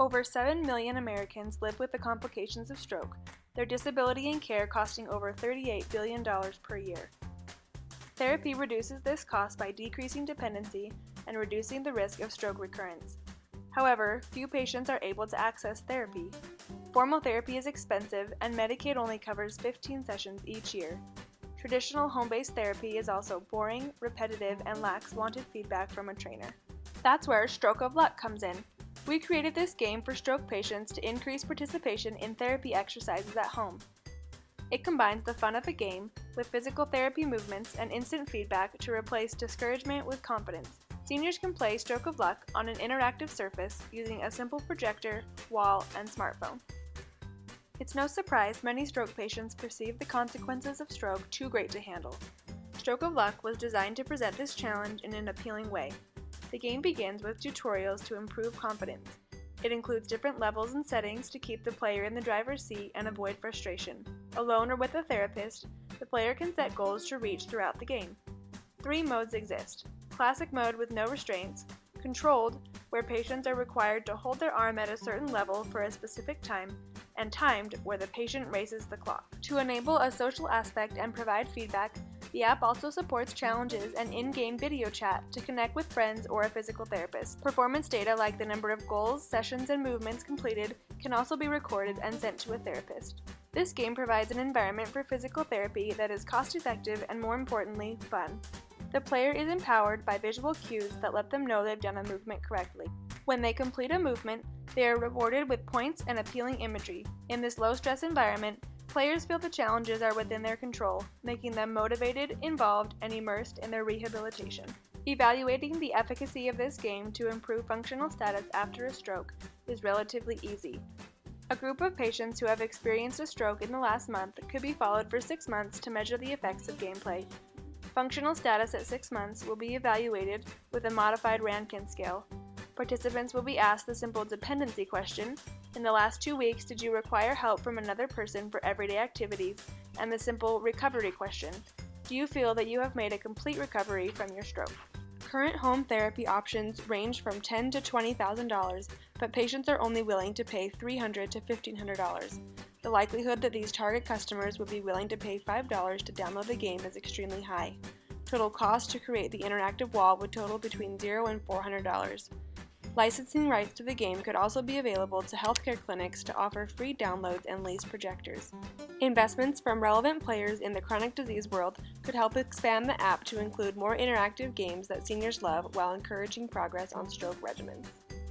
Over 7 million Americans live with the complications of stroke, their disability and care costing over $38 billion per year. Therapy reduces this cost by decreasing dependency and reducing the risk of stroke recurrence. However, few patients are able to access therapy. Formal therapy is expensive, and Medicaid only covers 15 sessions each year. Traditional home-based therapy is also boring, repetitive, and lacks wanted feedback from a trainer. That's where Stroke of Luck comes in. We created this game for stroke patients to increase participation in therapy exercises at home. It combines the fun of a game with physical therapy movements and instant feedback to replace discouragement with confidence. Seniors can play Stroke of Luck on an interactive surface using a simple projector, wall, and smartphone. It's no surprise many stroke patients perceive the consequences of stroke too great to handle. Stroke of Luck was designed to present this challenge in an appealing way. The game begins with tutorials to improve confidence. It includes different levels and settings to keep the player in the driver's seat and avoid frustration. Alone or with a therapist, the player can set goals to reach throughout the game. 3 modes exist: Classic mode with no restraints, Controlled, where patients are required to hold their arm at a certain level for a specific time, and Timed, where the patient races the clock. To enable a social aspect and provide feedback, the app also supports challenges and in-game video chat to connect with friends or a physical therapist. Performance data like the number of goals, sessions, and movements completed can also be recorded and sent to a therapist. This game provides an environment for physical therapy that is cost-effective and, more importantly, fun. The player is empowered by visual cues that let them know they've done a movement correctly. When they complete a movement, they are rewarded with points and appealing imagery. In this low-stress environment, players feel the challenges are within their control, making them motivated, involved, and immersed in their rehabilitation. Evaluating the efficacy of this game to improve functional status after a stroke is relatively easy. A group of patients who have experienced a stroke in the last month could be followed for 6 months to measure the effects of gameplay. Functional status at 6 months will be evaluated with a modified Rankin scale. Participants will be asked the simple dependency question: in the last 2 weeks, did you require help from another person for everyday activities? And the simple recovery question: do you feel that you have made a complete recovery from your stroke? Current home therapy options range from $10,000 to $20,000, but patients are only willing to pay $300 to $1,500. The likelihood that these target customers would be willing to pay $5 to download the game is extremely high. Total cost to create the interactive wall would total between $0 and $400. Licensing rights to the game could also be available to healthcare clinics to offer free downloads and lease projectors. Investments from relevant players in the chronic disease world could help expand the app to include more interactive games that seniors love while encouraging progress on stroke regimens.